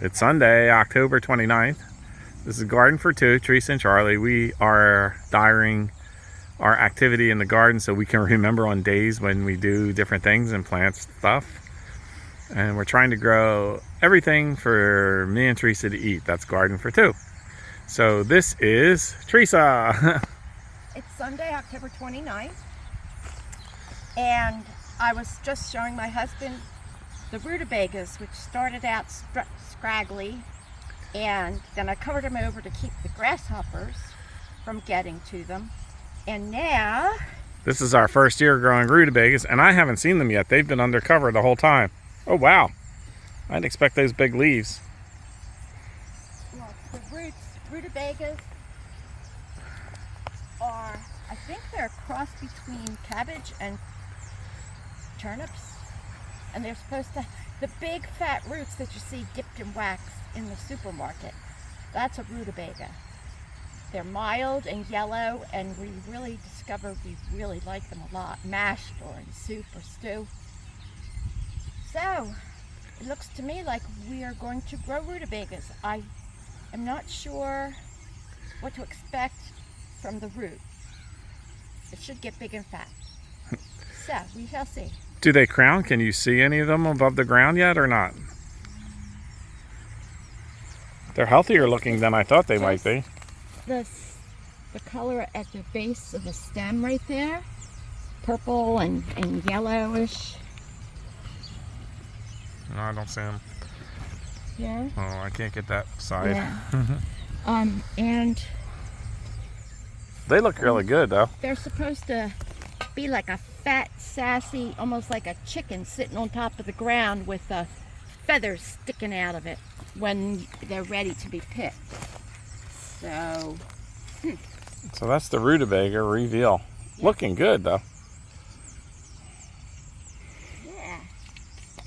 It's Sunday, October 29th. This is Garden for Two, Teresa and Charlie. We are diarying our activity in the garden so we can remember on days when we do different things and plant stuff. And we're trying to grow everything for me and Teresa to eat. That's Garden for Two. So this is Teresa. It's Sunday, October 29th. And I was just showing my husband the rutabagas, which started out scraggly, and then I covered them over to keep the grasshoppers from getting to them. And now this is our first year growing rutabagas, and I haven't seen them yet. They've been undercover the whole time. Oh wow, I didn't expect those big leaves. Well, the rutabagas are, I think they're a cross between cabbage and turnips. And they're supposed to, the big fat roots that you see dipped in wax in the supermarket, that's a rutabaga. They're mild and yellow, and we really discovered we really like them a lot, mashed or in soup or stew. So, it looks to me like we are going to grow rutabagas. I am not sure what to expect from the root. It should get big and fat. So, we shall see. Do they crown? Can you see any of them above the ground yet or not? They're healthier looking than I thought they might be. The color at the base of the stem right there, purple and yellowish. No, I don't see them. Yeah. Oh, I can't get that side. Yeah. And they look really good though. They're supposed to be like a fat, sassy, almost like a chicken sitting on top of the ground with feathers sticking out of it when they're ready to be picked. So, So that's the rutabaga reveal. Yeah. Looking good though. Yeah.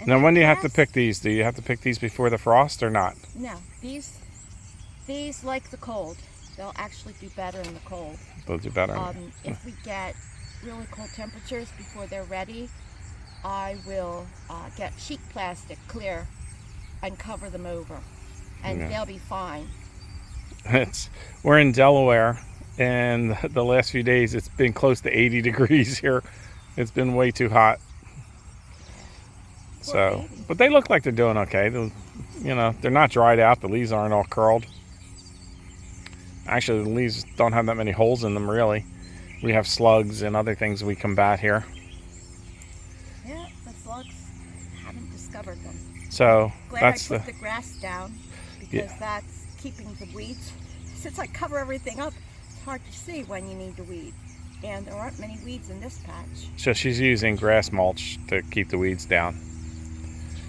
Now when do you have to pick these? Do you have to pick these before the frost or not? No, these like the cold. They'll actually do better in the cold. They'll do better. If we get really cold temperatures before they're ready, I will get sheet plastic clear and cover them over, and they'll be fine. We're in Delaware, and the last few days it's been close to 80 degrees here. It's been way too hot. So, but they look like they're doing okay. You know, they're not dried out. The leaves aren't all curled. Actually, the leaves don't have that many holes in them, really. We have slugs and other things we combat here. Yeah, the slugs haven't discovered them. So that's I put the grass down because that's keeping the weeds. Since I cover everything up, it's hard to see when you need to weed. And there aren't many weeds in this patch. So she's using grass mulch to keep the weeds down.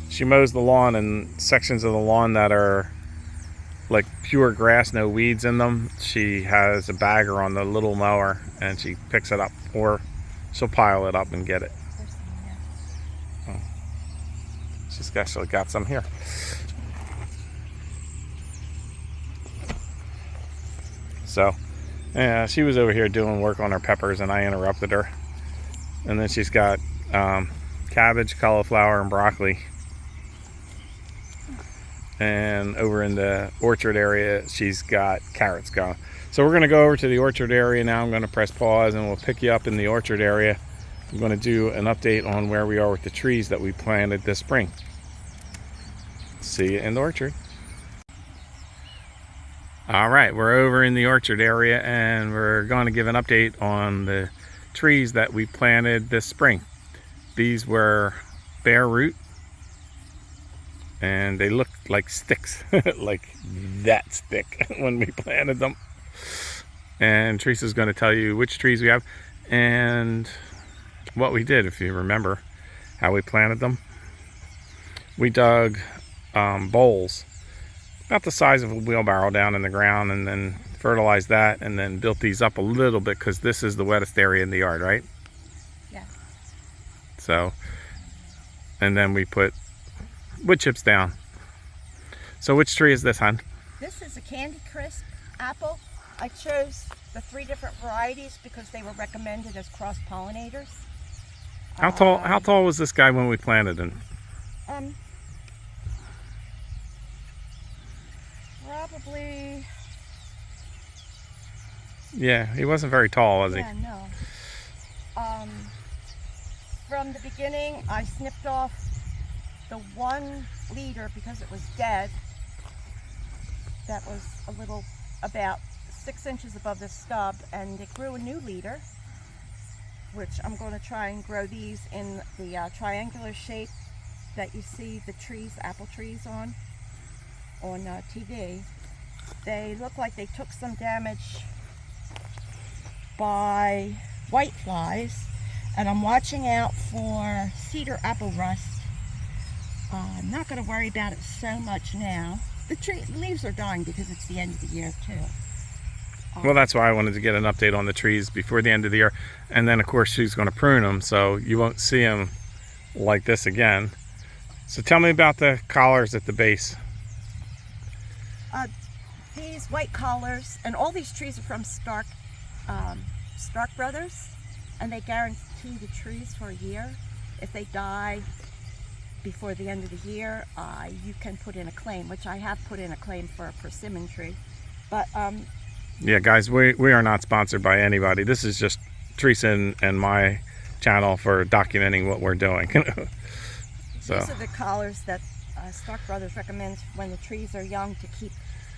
She mows the lawn, and sections of the lawn that are like pure grass, no weeds in them, she has a bagger on the little mower and she picks it up, or she'll pile it up and get it. Oh. She's actually got some here. So yeah, she was over here doing work on her peppers and I interrupted her. And then she's got cabbage, cauliflower, and broccoli. And over in the orchard area, she's got carrots going. So we're going to go over to the orchard area now. I'm going to press pause and we'll pick you up in the orchard area. I'm going to do an update on where we are with the trees that we planted this spring. See you in the orchard. All right, we're over in the orchard area and we're going to give an update on the trees that we planted this spring. These were bare root, and they looked like sticks, like that thick when we planted them. And Teresa's going to tell you which trees we have and what we did, if you remember how we planted them. We dug bowls about the size of a wheelbarrow down in the ground and then fertilized that and then built these up a little bit because this is the wettest area in the yard, right? Yeah. So, and then we put wood chips down. So which tree is this, hon? This is a Candy Crisp apple. I chose the 3 different varieties because they were recommended as cross-pollinators. How tall was this guy when we planted him? probably, Yeah, he wasn't very tall, was he? yeah, no. From the beginning, I snipped off the one leader because it was dead. That was a little, about 6 inches above the stub, and it grew a new leader, which I'm going to try and grow these in the triangular shape that you see the trees, apple trees on TV. They look like they took some damage by whiteflies, and I'm watching out for cedar apple rust. I'm not going to worry about it so much now. The leaves are dying because it's the end of the year too. Well, that's why I wanted to get an update on the trees before the end of the year. And then, of course, she's going to prune them, so you won't see them like this again. So tell me about the collars at the base. These white collars, and all these trees are from Stark Brothers, and they guarantee the trees for a year. If they die before the end of the year, you can put in a claim, which I have put in a claim for a persimmon tree. But yeah, guys, we are not sponsored by anybody. This is just Teresa and my channel for documenting what we're doing. So these are the collars that Stark Brothers recommends when the trees are young to keep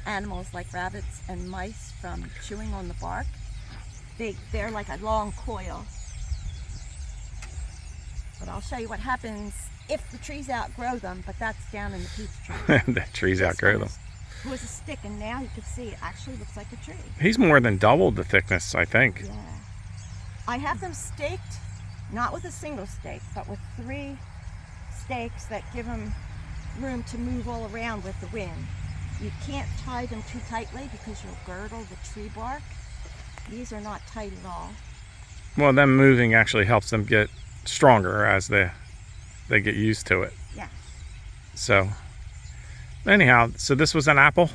animals like rabbits and mice from chewing on the bark. They're like a long coil. But I'll show you what happens if the trees outgrow them, but that's down in the peach tree. the trees outgrow them. It was a stick, and now you can see it actually looks like a tree. He's more than doubled the thickness, I think. Yeah. I have them staked, not with a single stake, but with 3 stakes that give them room to move all around with the wind. You can't tie them too tightly because you'll girdle the tree bark. These are not tight at all. Well, them moving actually helps them get stronger as they get used to it. Yeah. So anyhow, so this was an apple?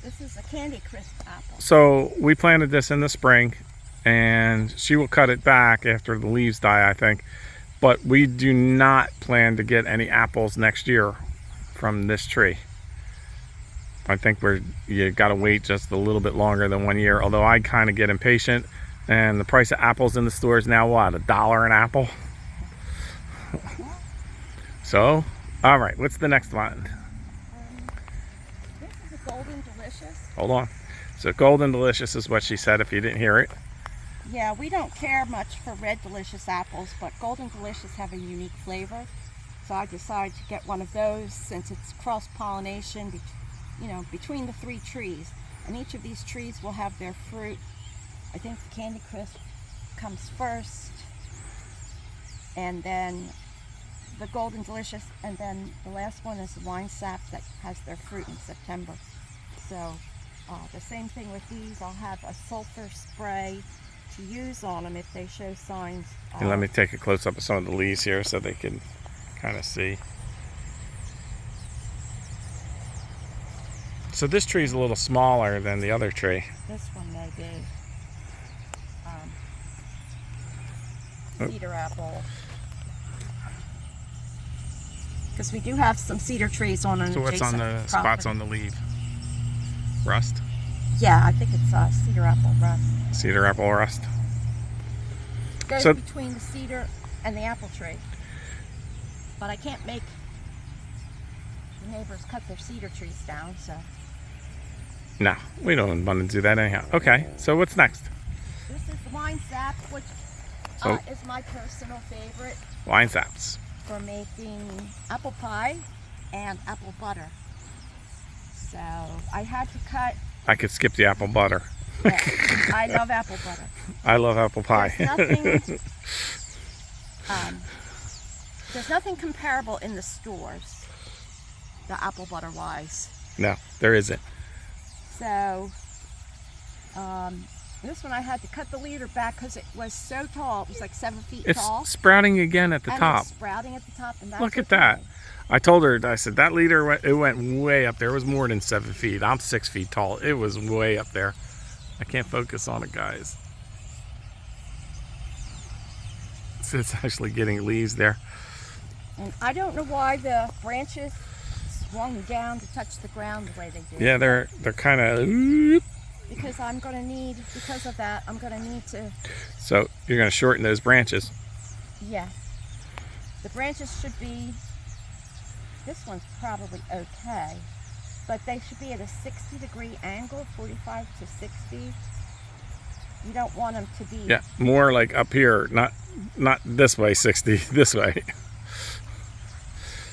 This is a Candy Crisp apple. So we planted this in the spring, and she will cut it back after the leaves die, I think. But we do not plan to get any apples next year from this tree. I think you got to wait just a little bit longer than 1 year, although I kind of get impatient. And the price of apples in the store is now what, $1 an apple? So, all right, what's the next one? This is a Golden Delicious. Hold on. So Golden Delicious is what she said if you didn't hear it. Yeah, we don't care much for Red Delicious apples, but Golden Delicious have a unique flavor. So I decided to get one of those since it's cross-pollination between the 3 trees. And each of these trees will have their fruit. I think the Candy Crisp comes first, and then the Golden Delicious, and then the last one is the Wine Sap that has their fruit in September. So the same thing with these. I'll have a sulfur spray to use on them if they show signs. And let me take a close-up of some of the leaves here so they can kind of see. So this tree is a little smaller than the other tree. This one may be cedar apple. Because we do have some cedar trees on an So what's on the spots on the leaf? Rust? Yeah, I think it's cedar apple rust. Cedar apple rust. Goes So- between the cedar and the apple tree. But I can't make the neighbors cut their cedar trees down, so. No, we don't want to do that anyhow. Okay, so what's next? This is the Wine Sap, which So- is my personal favorite Wine saps. for making apple pie and apple butter. So I had to cut. I could skip the apple butter. Yeah, I love apple butter. I love apple pie. There's nothing comparable in the stores, the apple butter wise. No, there isn't. So this one I had to cut the leader back because it was so tall. It was like 7 feet It's tall. sprouting again at the and top. It's sprouting at the top. And that's Look at okay. that. I told her, I said, that leader, it went way up there. It was more than 7 feet. I'm 6 feet tall. It was way up there. I can't focus on it, guys. So it's actually getting leaves there. And I don't know why the branches swung down to touch the ground the way they do. Yeah, they're kind of. Because because of that, I'm gonna need to. So you're gonna shorten those branches. Yeah. The branches should be. This one's probably okay, but they should be at a 60-degree angle, 45 to 60. You don't want them to be. Yeah, more like up here, not this way, 60, this way.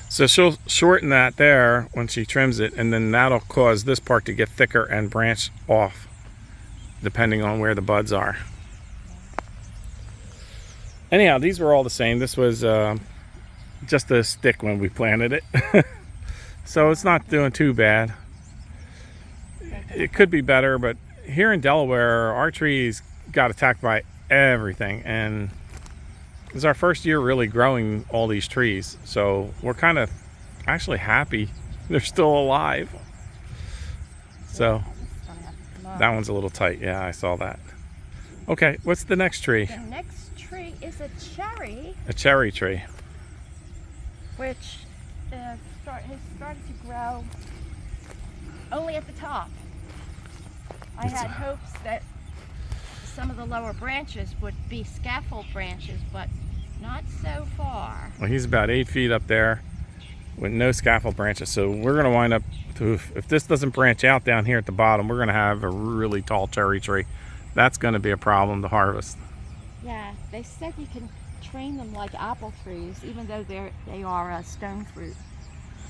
So she'll shorten that there when she trims it, and then that'll cause this part to get thicker and branch off, depending on where the buds are. Anyhow, these were all the same. This was just a stick when we planted it. So it's not doing too bad. It could be better, but here in Delaware, our trees got attacked by everything, and it's our first year really growing all these trees. So we're kind of actually happy they're still alive. So that one's a little tight. Yeah, I saw that. Okay, what's the next tree? The next tree is a cherry. A cherry tree. Which has started to grow only at the top. I had hopes that some of the lower branches would be scaffold branches, but not so far. Well, he's about 8 feet up there with no scaffold branches. So we're going to wind up, if this doesn't branch out down here at the bottom, we're going to have a really tall cherry tree. That's going to be a problem to harvest. Yeah, they said you can train them like apple trees, even though they are a stone fruit.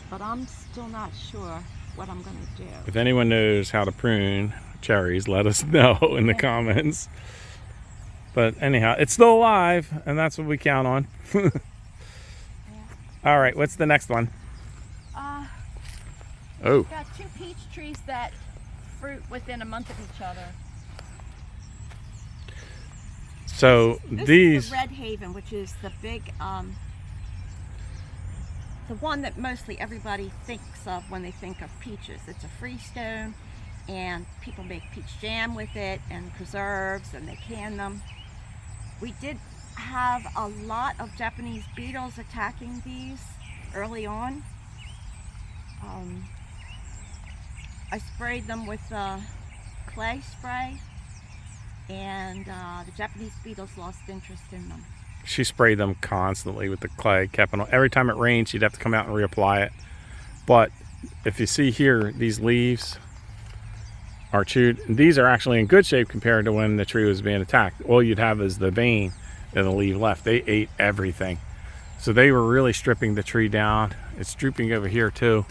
But I'm still not sure what I'm going to do. If anyone knows how to prune cherries, let us know in the comments. But anyhow, it's still alive, and that's what we count on. Yeah. All right, what's the next one? Oh, Got 2 peach trees that fruit within a month of each other. so This these. is the Red Haven, which is the big, the one that mostly everybody thinks of when they think of peaches. It's a freestone, and people make peach jam with it and preserves, and they can them. We did have a lot of Japanese beetles attacking these early on. I sprayed them with clay spray, and the Japanese beetles lost interest in them. She sprayed them constantly with the clay, kept on. Every time it rained, she'd have to come out and reapply it. But if you see here, these leaves are chewed. These are actually in good shape compared to when the tree was being attacked. All you'd have is the vein and the leaf left. They ate everything. So they were really stripping the tree down. It's drooping over here too.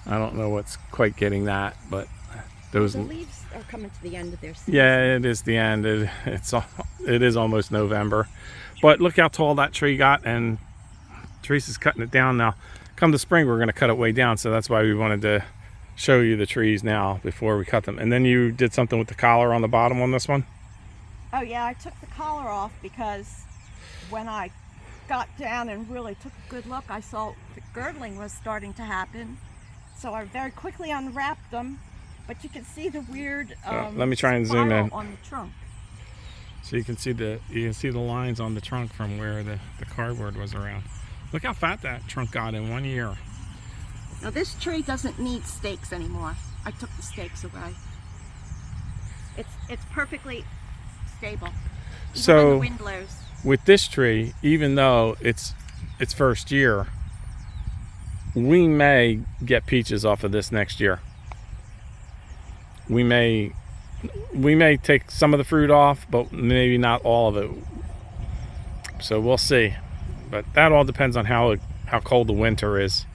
I don't know what's quite getting that, but those The leaves are coming to the end of their season. Yeah, it is the end. It is almost November. But look how tall that tree got, and Teresa's cutting it down now. Come the spring, we're going to cut it way down, so that's why we wanted to show you the trees now before we cut them. And then you did something with the collar on the bottom on this one? Oh yeah, I took the collar off because when I got down and really took a good look, I saw the girdling was starting to happen. So I very quickly unwrapped them, but you can see the weird let me try and zoom in on the trunk. so you can see the lines on the trunk from where the cardboard was around. Look how fat that trunk got in 1 year. Now this tree doesn't need stakes anymore. I took the stakes away. It's perfectly stable. Even So when the wind blows. with this tree, even though it's its first year, we may get peaches off of this next year. We may take some of the fruit off, but maybe not all of it. So we'll see. But that all depends on how cold the winter is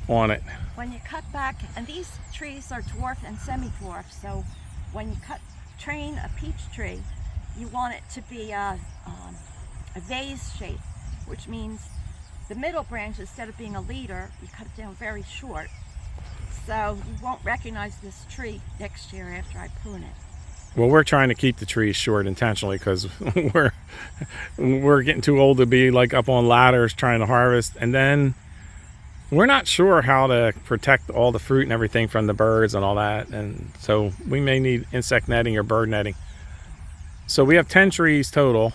on it. When you cut back, and these trees are dwarf and semi-dwarf, so when you train a peach tree, you want it to be a vase shape, which means the middle branch, instead of being a leader, you cut it down very short. So you won't recognize this tree next year after I prune it. Well, we're trying to keep the trees short intentionally because we're getting too old to be like up on ladders trying to harvest, and then we're not sure how to protect all the fruit and everything from the birds and all that, and so we may need insect netting or bird netting. So we have 10 trees total,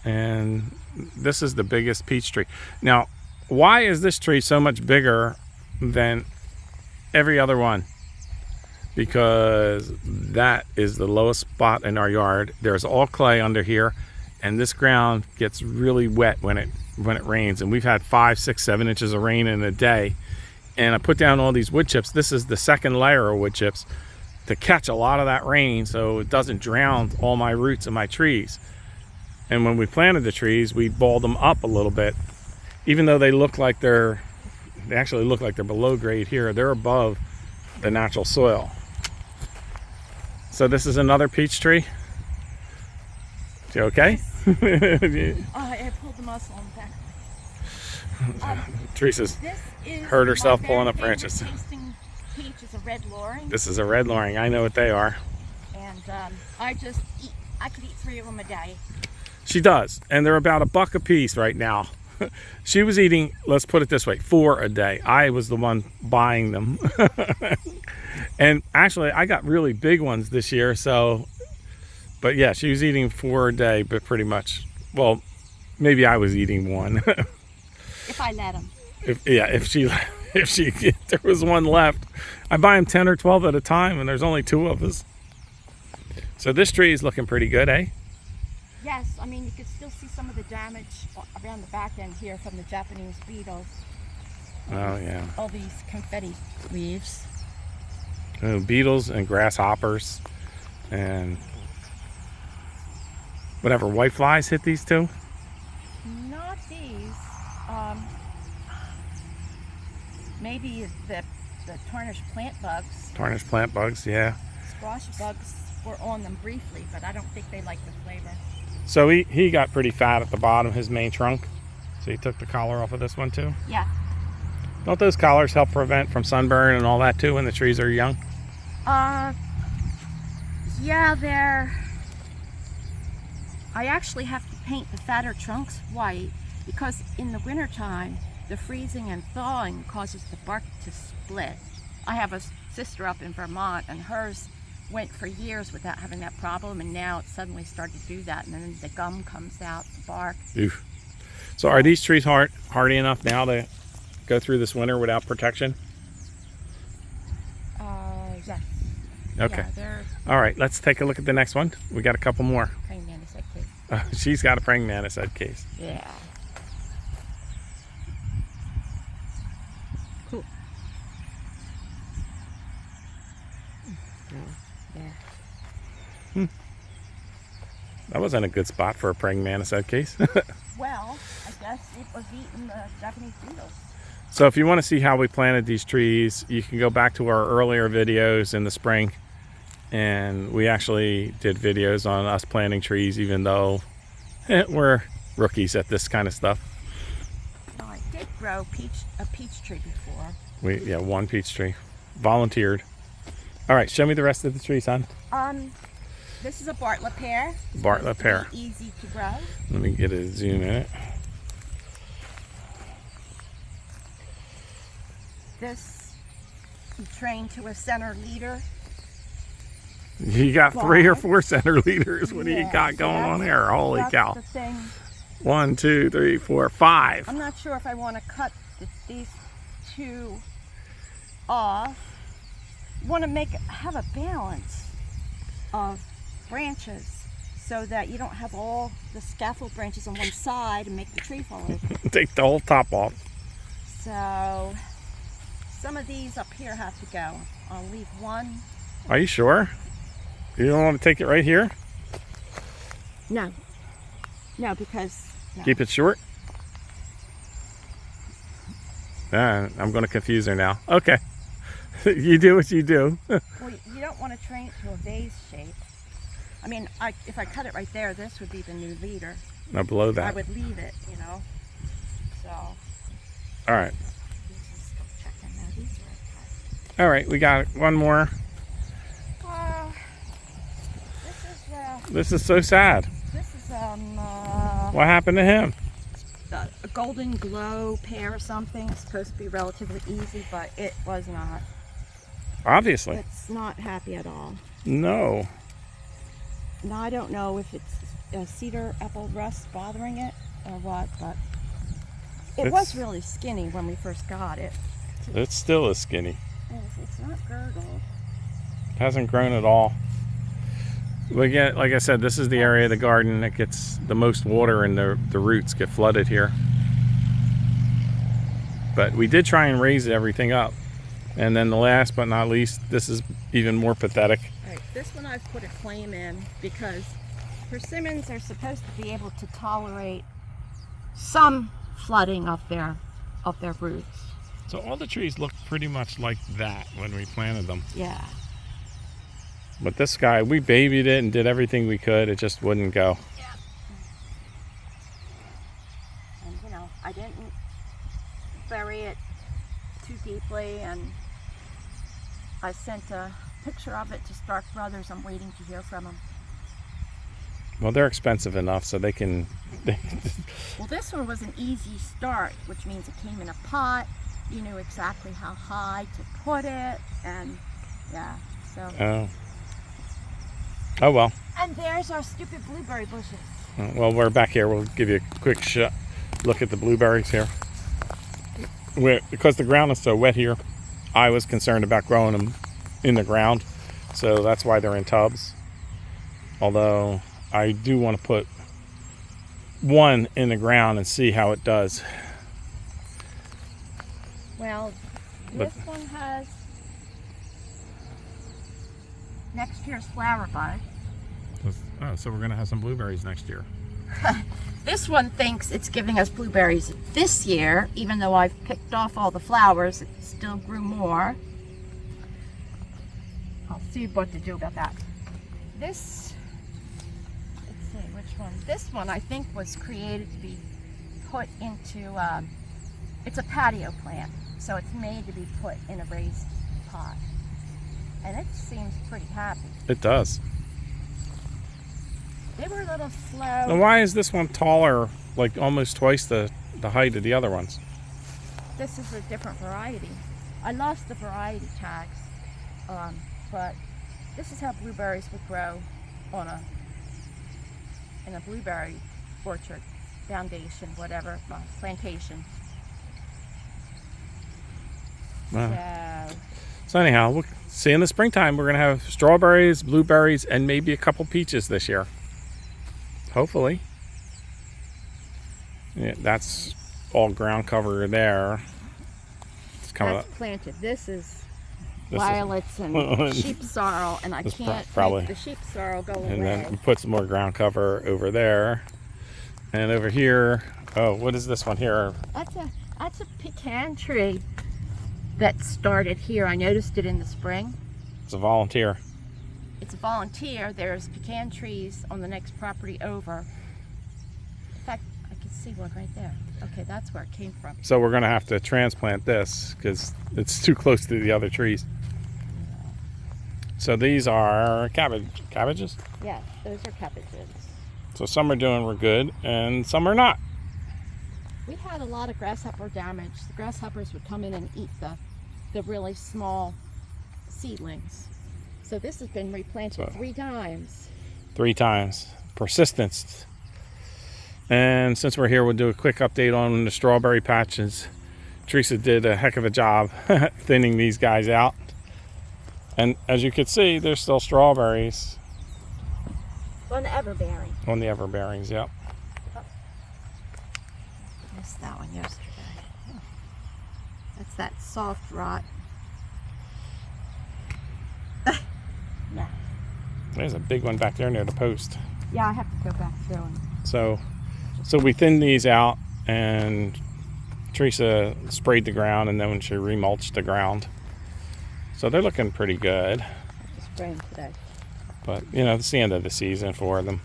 and this is the biggest peach tree. Now, why is this tree so much bigger than every other one, because that is the lowest spot in our yard. There's all clay under here, and this ground gets really wet when it rains, and we've had 5, 6, 7 inches of rain in a day. And I put down all these wood chips. This is the second layer of wood chips to catch a lot of that rain so it doesn't drown all my roots and my trees. And when we planted the trees, we balled them up a little bit. Even though they actually look like they're below grade here, they're above the natural soil. So this is another peach tree. You okay? Oh, I pulled the muscle on the back. Teresa's This is hurt herself my pulling very up branches. favorite tasting peach is a red loring, This is a red loring. I know what they are. and I could eat 3 of them a day. She does, and they're about $1 a piece right now. She was eating, let's put it this way, 4 a day. I was the one buying them. And actually, I got really big ones this year, so, but yeah, she was eating 4 a day, but pretty much, well, maybe I was eating 1. If I let them. If there was 1 left. I buy them 10 or 12 at a time, and there's only 2 of us. So this tree is looking pretty good, eh? Yes, I mean, you can still see some of the damage around the back end here from the Japanese beetles. Oh, yeah. All these confetti leaves. Oh, beetles and grasshoppers and whatever. White flies hit these too? Not these. Maybe the tarnished plant bugs. Tarnished plant bugs, yeah. Squash bugs were on them briefly, but I don't think they like the flavor. So he got pretty fat at the bottom, his main trunk. So he took the collar off of this one too. Yeah. Don't those collars help prevent from sunburn and all that too when the trees are young? Yeah, I actually have to paint the fatter trunks white because in the wintertime, the freezing and thawing causes the bark to split. I have a sister up in Vermont, and hers went for years without having that problem, and now it suddenly started to do that, and then the gum comes out, the bark. Oof. So are these trees hardy enough now to go through this winter without protection? Yes. Okay. Yeah, they're All right, let's take a look at the next one. We got a couple more. praying mantis case. She's got a praying mantis head case. Yeah. Cool. There. That wasn't a good spot for a praying mantis head case. Well, I guess it was eating the Japanese beetles. So if you want to see how we planted these trees, you can go back to our earlier videos in the spring. And we actually did videos on us planting trees, even though we're rookies at this kind of stuff. No, I did grow a peach tree before. Yeah, 1 peach tree. Volunteered. All right, show me the rest of the trees, hon. This is a Bartlett pear. It's Bartlett supposed to pear. be easy to grow. Let me get a zoom in it. This you train to a center leader. You got 3 or 4 center leaders. What do you Yeah, got so going on that's- here? Holy that's cow. the thing. 1, 2, 3, 4, 5. I'm not sure if I want to cut these 2 off. Want to have a balance of branches so that you don't have all the scaffold branches on one side and make the tree fall over. Take the whole top off. So some of these up here have to go. I'll leave 1. Are you sure? You don't want to take it right here? No. No, because... No. Keep it short? I'm going to confuse her now. Okay. You do what you do. Well, you don't want to train it to a vase shape. I mean, if I cut it right there, this would be the new leader. Now below I that. would leave it, you know. So, All right. let's just go check them out. These are cut. All right, we got 1 more. This is so sad. This is What happened to him? a golden glow pear or something. It's supposed to be relatively easy, but it was not. Obviously. It's not happy at all. No. Now I don't know if it's cedar apple rust bothering it or what, but it was really skinny when we first got it. It still is skinny. It's not girdled. Hasn't grown at all. We get, like I said, this is the area of the garden that gets the most water, and the roots get flooded here. But we did try and raise everything up. And then the last but not least, this is even more pathetic. All right, this one I've put a claim in because persimmons are supposed to be able to tolerate some flooding of their roots. So all the trees look pretty much like that when we planted them. Yeah. But this guy, we babied it and did everything we could. It just wouldn't go. Yeah. And I didn't bury it too deeply, and I sent a picture of it to Stark Brothers. I'm waiting to hear from them. Well, they're expensive enough, so they can. Well, this one was an easy start, which means it came in a pot. You knew exactly how high to put it, and yeah, so. Oh well. And there's our stupid blueberry bushes. Well, we're back here. We'll give you a quick look at the blueberries here. Because the ground is so wet here, I was concerned about growing them in the ground, so that's why they're in tubs. Although I do want to put one in the ground and see how it does. Well, this one has next year's flower bud. Oh, so we're going to have some blueberries next year. This one thinks it's giving us blueberries this year, even though I've picked off all the flowers, it still grew more. I'll see what to do about that. This, let's see, which one? This one I think was created to be put into, it's a patio plant, so it's made to be put in a raised pot. And it seems pretty happy. It does. They were a little slow. Now, why is this one taller, like almost twice the height of the other ones? This is a different variety. I lost the variety tags, but this is how blueberries would grow in a blueberry orchard, foundation, whatever, plantation. So anyhow, we'll see in the springtime. We're going to have strawberries, blueberries, and maybe a couple peaches this year. Hopefully. Yeah, that's all ground cover there. It's kind That's planted. This is This violets and sheep sorrel, and I This can't probably- make the sheep sorrel go and away. then we put some more ground cover over there. And over here, oh, what is this one here? That's a pecan tree that started here. I noticed it in the spring. It's a volunteer. It's a volunteer. There's pecan trees on the next property over. In fact, I can see one right there. Okay, that's where it came from. So we're going to have to transplant this because it's too close to the other trees. So these are cabbages. Yeah, those are cabbages. So some are doing good and some are not. We had a lot of grasshopper damage. The grasshoppers would come in and eat the really small seedlings. So this has been replanted 3 times. 3 times. Persistence. And since we're here, we'll do a quick update on the strawberry patches. Teresa did a heck of a job thinning these guys out. And as you can see, there's still strawberries. On the everbearing. On the everbearings, yep. Missed that one yesterday. That's that soft rot. No. There's a big one back there near the post. Yeah, I have to go back through and So we thinned these out, and Teresa sprayed the ground, and then she remulched the ground. So they're looking pretty good. just spray them today. But, you know, it's the end of the season for them.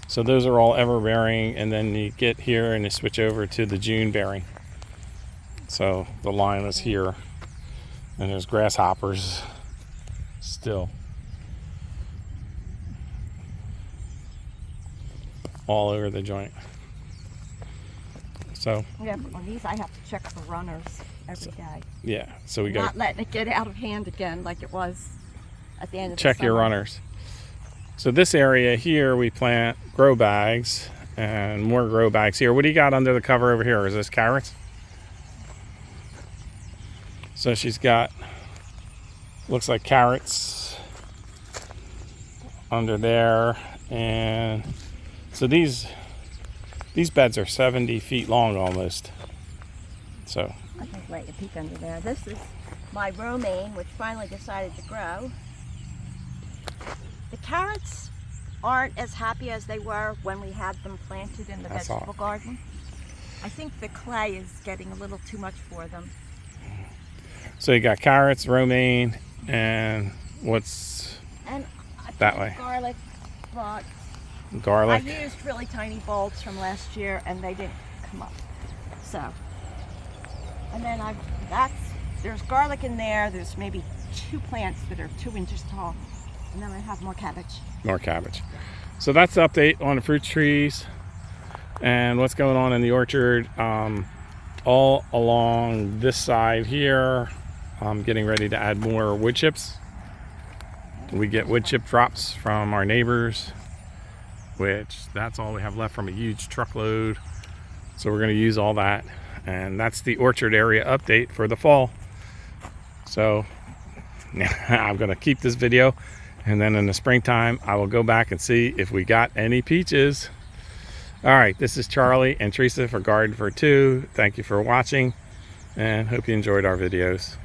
So those are all ever bearing, and then you get here and you switch over to the June bearing. So the line is here, and there's grasshoppers still all over the joint. So Yeah, but on these I have to check for runners every day. yeah, so we got Not letting it get out of hand again like it was at the end of the check your summer. runners. So this area here, we plant grow bags and more grow bags here. What do you got under the cover over here? Is this carrots? So she's got Looks like carrots under there. And so these beds are 70 feet long almost. So I can let you peek under there. This is my romaine, which finally decided to grow. The carrots aren't as happy as they were when we had them planted in the That's vegetable all. garden. I think the clay is getting a little too much for them. So you got carrots, romaine, and what's And I That planted way. garlic, but garlic? I used really tiny bulbs from last year and they didn't come up. So, and then there's garlic in there. There's maybe 2 plants that are 2 inches tall. And then I have more cabbage. More cabbage. So that's the update on the fruit trees and what's going on in the orchard. All along this side here, I'm getting ready to add more wood chips. We get wood chip drops from our neighbors, which that's all we have left from a huge truckload. So we're going to use all that. And that's the orchard area update for the fall. So I'm going to keep this video, and then in the springtime I will go back and see if we got any peaches. All right, this is Charlie and Teresa for Garden for Two. Thank you for watching and hope you enjoyed our videos.